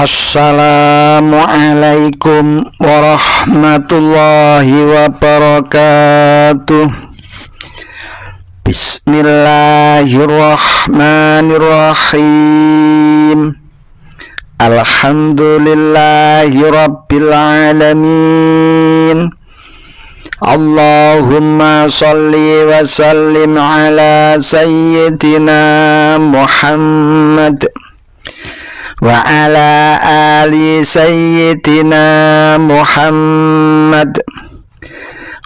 Assalamualaikum warahmatullahi wabarakatuh. Bismillahirrahmanirrahim. Alhamdulillahi rabbil alamin. Allahumma salli wa sallim ala sayyidina Muhammad wa ala ali sayyidina Muhammad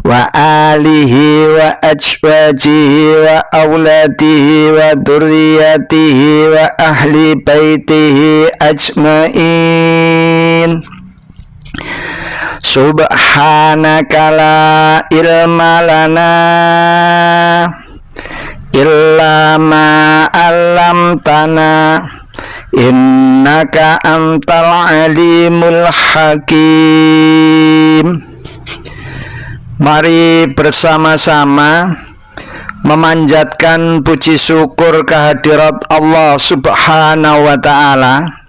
wa alihi wa azwajihi wa auladihi wa dzurriyyatihi wa ahli baitihi ajmain. Subhanaka la ilma lana illa ma 'allamtana innaka antal alimul hakim. Mari bersama-sama memanjatkan puji syukur kehadirat Allah Subhanahu wa ta'ala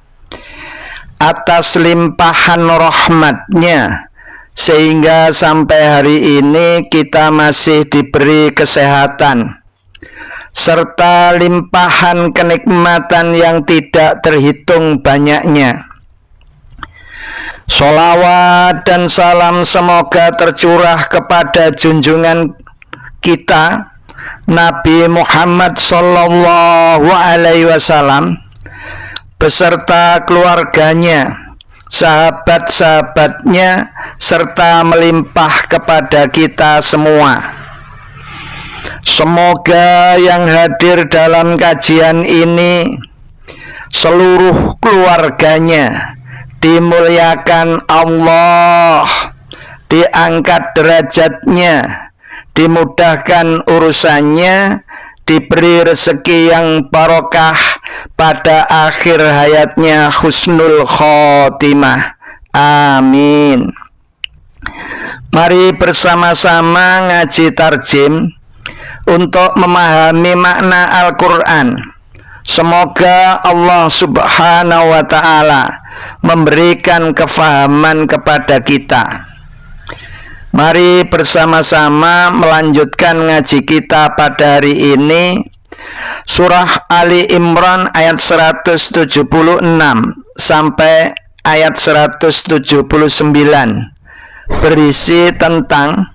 atas limpahan rahmatnya, sehingga sampai hari ini kita masih diberi kesehatan serta limpahan kenikmatan yang tidak terhitung banyaknya. Sholawat dan salam semoga tercurah kepada junjungan kita Nabi Muhammad Sallallahu Alaihi Wasallam beserta keluarganya, sahabat-sahabatnya, serta melimpah kepada kita semua. Semoga yang hadir dalam kajian ini seluruh keluarganya dimuliakan Allah, diangkat derajatnya, dimudahkan urusannya, diberi rezeki yang barokah pada akhir hayatnya, husnul khotimah. Amin. Mari bersama-sama ngaji tarjim untuk memahami makna Al-Quran. Semoga Allah Subhanahu wa ta'ala memberikan kefahaman kepada kita. Mari bersama-sama melanjutkan ngaji kita pada hari ini, surah Ali Imran ayat 176 sampai ayat 179, berisi tentang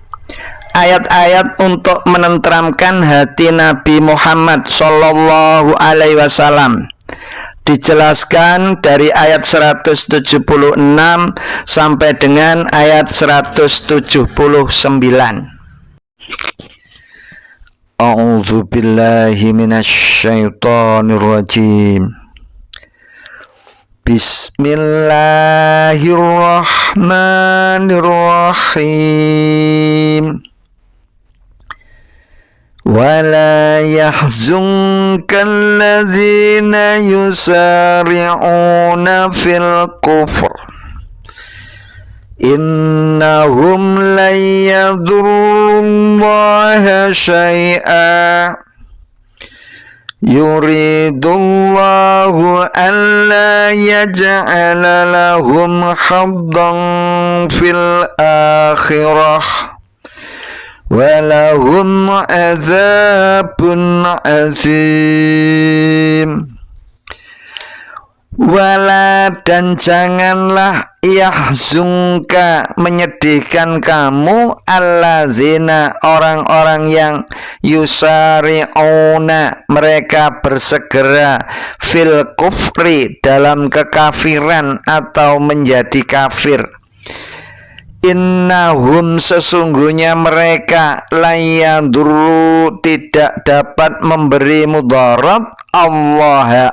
ayat-ayat untuk menenteramkan hati Nabi Muhammad Sallallahu Alaihi Wasallam. Dijelaskan dari ayat 176 sampai dengan ayat 179. A'udzu billahi minasy syaithanir rajim. Bismillahirrahmanirrahim. وَلَا يَحْزُنكَ الَّذِينَ يُسَارِعُونَ فِي الْكُفْرِ إِنَّهُمْ لَن يَضُرُّوا اللَّهَ شَيْئًا يُرِيدُ اللَّهُ أَلَّا يَجْعَلَ لَهُمْ حَظًّا فِي الْآخِرَةِ walahum azabun azim. Wala, dan janganlah yahzunka, menyedihkan kamu, allazina, orang-orang yang yusari'una, mereka bersegera, fil kufri, dalam kekafiran atau menjadi kafir. Innahum, sesungguhnya mereka, layadurru, tidak dapat memberi mudarat, Allah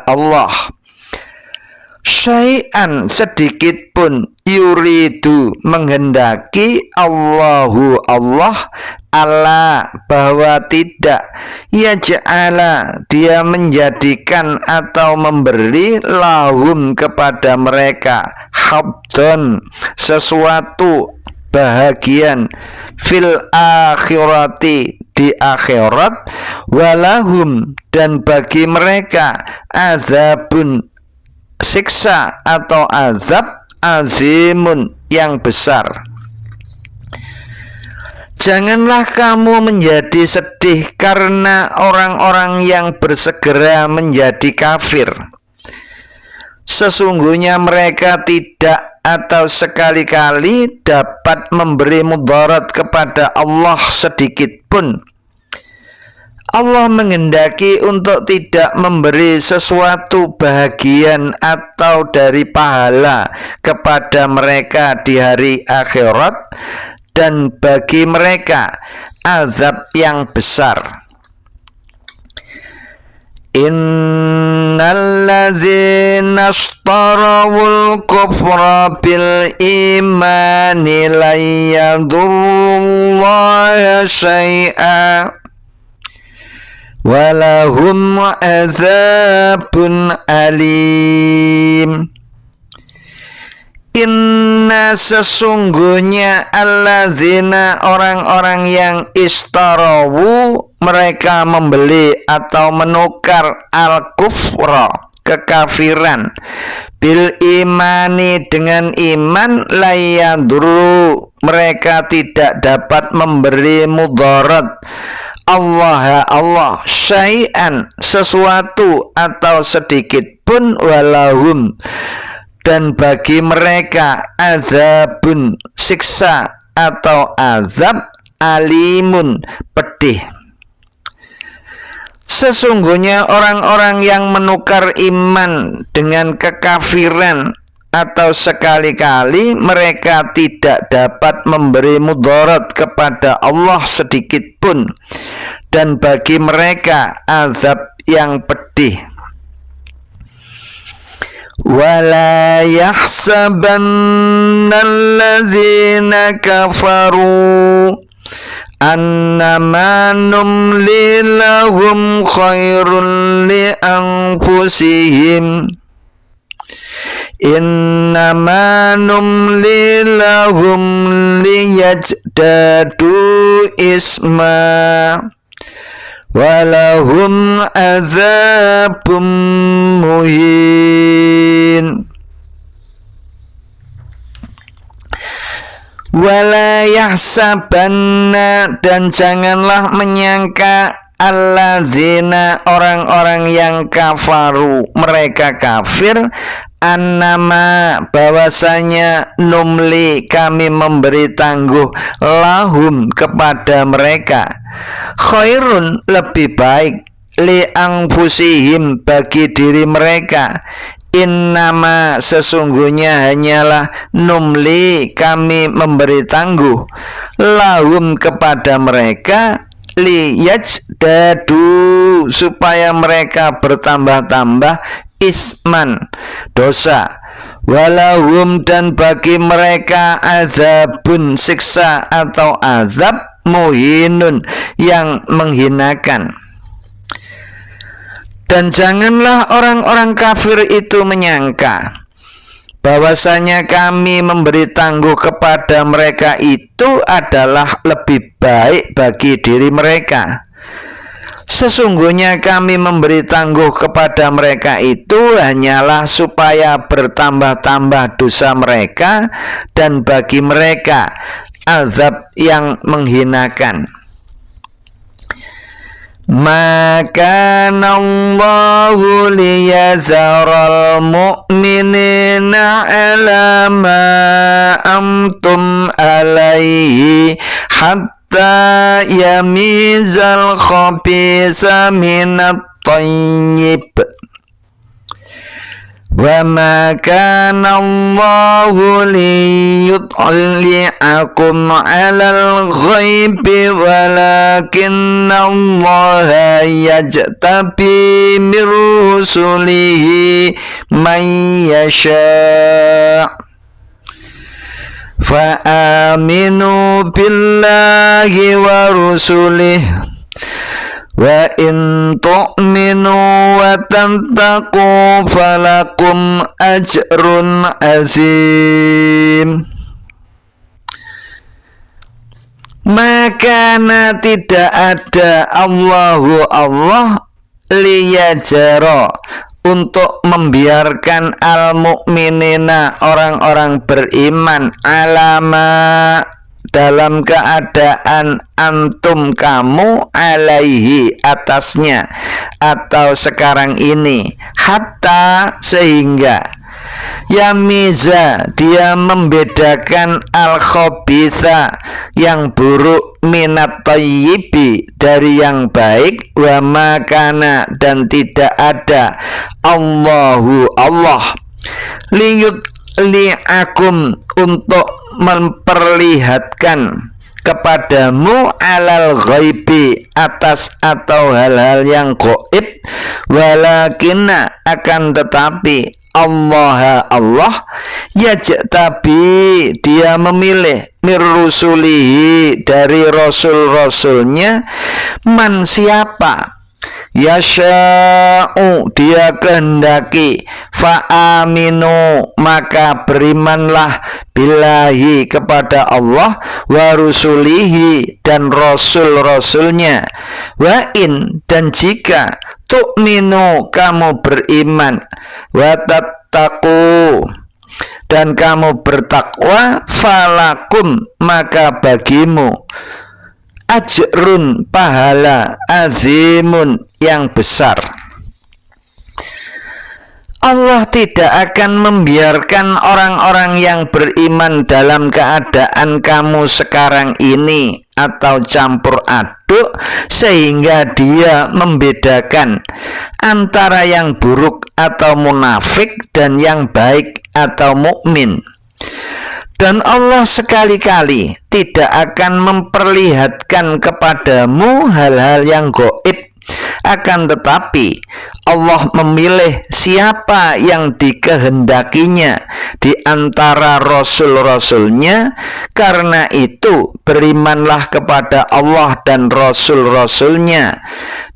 syai'an, sedikit pun, yuridu, menghendaki, Allahu Allah, bahwa tidak, yaj'ala, dia menjadikan atau memberi, lahum, kepada mereka, habdon, sesuatu bahagian, fil akhirati, di akhirat, walahum, dan bagi mereka, azabun, siksa atau azab azimun yang besar. Janganlah kamu menjadi sedih karena orang-orang yang bersegera menjadi kafir. Sesungguhnya mereka tidak atau sekali-kali dapat memberi mudarat kepada Allah sedikit pun. Allah menghendaki untuk tidak memberi sesuatu bahagian atau dari pahala kepada mereka di hari akhirat, dan bagi mereka azab yang besar. Innal ladzina ishtarawul kufra bil imani la yadurrullaha syai'a walahum azabun alim. Inna sesungguhnya allazina orang-orang yang istarawu mereka membeli atau menukar al-kufra kekafiran bil imani dengan iman layadru mereka tidak dapat memberi mudarat Allah syai'an sesuatu atau sedikit pun walahum dan bagi mereka azabun siksa atau azab alimun pedih. Sesungguhnya orang-orang yang menukar iman dengan kekafiran atau sekali-kali mereka tidak dapat memberi mudarat kepada Allah sedikit pun, dan bagi mereka azab yang pedih. Wala yahsabanna allazina kafaru annama numli lahum khairun li anfusihim innama numli lahum liyajdadu isma walahum azabum muhin. Wala yahsabanna dan janganlah menyangka allazina orang-orang yang kafaru mereka kafir annama bahwasanya numli kami memberi tangguh lahum kepada mereka khairun lebih baik li anfusihim bagi diri mereka. Innama sesungguhnya hanyalah numli kami memberi tangguh lahum kepada mereka liyajdadu supaya mereka bertambah-tambah isman dosa walahum dan bagi mereka azabun siksa atau azab muhinun yang menghinakan. Dan janganlah orang-orang kafir itu menyangka bahwasanya kami memberi tangguh kepada mereka itu adalah lebih baik bagi diri mereka. Sesungguhnya kami memberi tangguh kepada mereka itu hanyalah supaya bertambah-tambah dosa mereka dan bagi mereka azab yang menghinakan. Maka Allahu liyazaral mu'minina ala ma amtum alaihi hatta yamizal khabisa minat tayyib wa ma kana Allahu liyutli'akum 'alal ghaibi walakinna Allaha yajtabi min rusulihi man yasha' fa aminu billahi wa rusulihi wa in tu'minu wa tattaqu falakum ajrun azim. Maka tidak ada Allah liyajara untuk membiarkan al-mu'minina orang-orang beriman alama dalam keadaan antum kamu alaihi atasnya atau sekarang ini hatta sehingga yamiza dia membedakan al-khabitha yang buruk minat thayyibi dari yang baik wa makana dan tidak ada Allahu Allah liakum untuk memperlihatkan kepadamu alal ghaibi atas atau hal-hal yang gaib walakinna akan tetapi Allah yajtabi dia memilih mirrusulihi dari rasul-rasulnya man siapa yasha'u dia kehendaki fa'aminu maka berimanlah billahi kepada Allah wa rusulihi dan rasul-rasulnya wa in dan jika tu'minu kamu beriman wa tattaqu dan kamu bertakwa falakum maka bagimu ajrun pahala azimun yang besar. Allah tidak akan membiarkan orang-orang yang beriman dalam keadaan kamu sekarang ini atau campur aduk sehingga dia membedakan antara yang buruk atau munafik dan yang baik atau mukmin. Dan Allah sekali-kali tidak akan memperlihatkan kepadamu hal-hal yang gaib. Akan tetapi Allah memilih siapa yang dikehendakinya di antara rasul-rasulnya. Karena itu berimanlah kepada Allah dan rasul-rasulnya.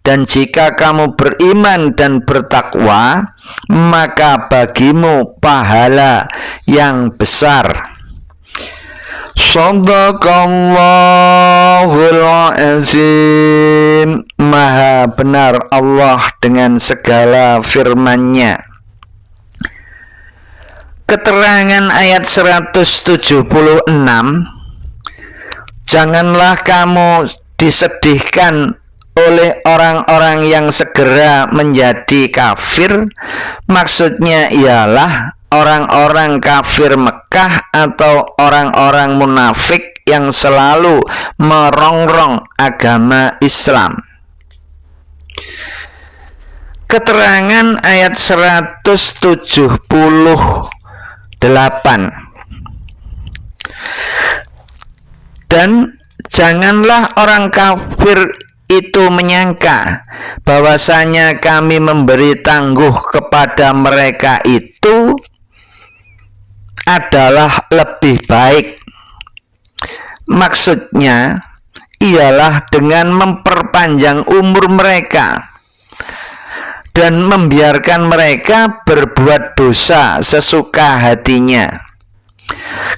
Dan jika kamu beriman dan bertakwa, maka bagimu pahala yang besar. Shadaqallahul azim. Maha benar Allah dengan segala firman-Nya. Keterangan ayat 176. Janganlah kamu disedihkan oleh orang-orang yang segera menjadi kafir. Maksudnya ialah orang-orang kafir Mekah atau orang-orang munafik yang selalu merongrong agama Islam. Keterangan ayat 178. Dan janganlah orang kafir itu menyangka bahwasanya kami memberi tangguh kepada mereka itu adalah lebih baik. Maksudnya ialah dengan memperpanjang umur mereka dan membiarkan mereka berbuat dosa sesuka hatinya.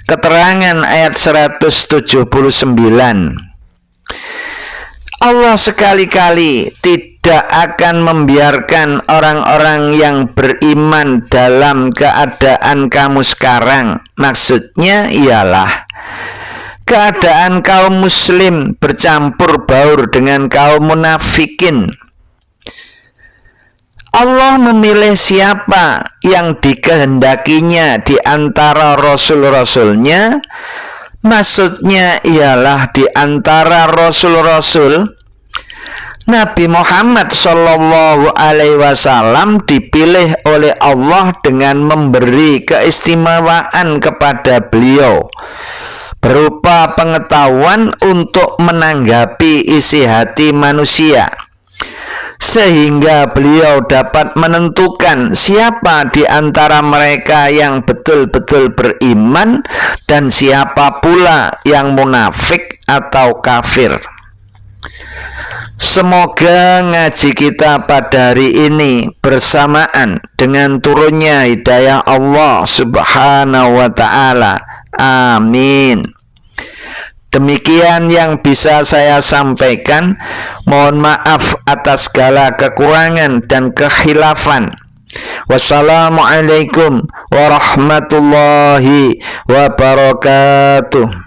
Keterangan ayat 179. Allah sekali-kali tidak akan membiarkan orang-orang yang beriman dalam keadaan kamu sekarang. Maksudnya ialah keadaan kaum muslim bercampur baur dengan kaum munafikin. Allah memilih siapa yang dikehendakinya di antara rasul-rasulnya. Maksudnya ialah di antara rasul-rasul Nabi Muhammad Shallallahu Alaihi Wasallam dipilih oleh Allah dengan memberi keistimewaan kepada beliau berupa pengetahuan untuk menanggapi isi hati manusia, sehingga beliau dapat menentukan siapa di antara mereka yang betul-betul beriman dan siapa pula yang munafik atau kafir. Semoga ngaji kita pada hari ini bersamaan dengan turunnya hidayah Allah Subhanahu wa ta'ala. Amin. Demikian yang bisa saya sampaikan. Mohon maaf atas segala kekurangan dan kekhilafan. Wassalamualaikum warahmatullahi wabarakatuh.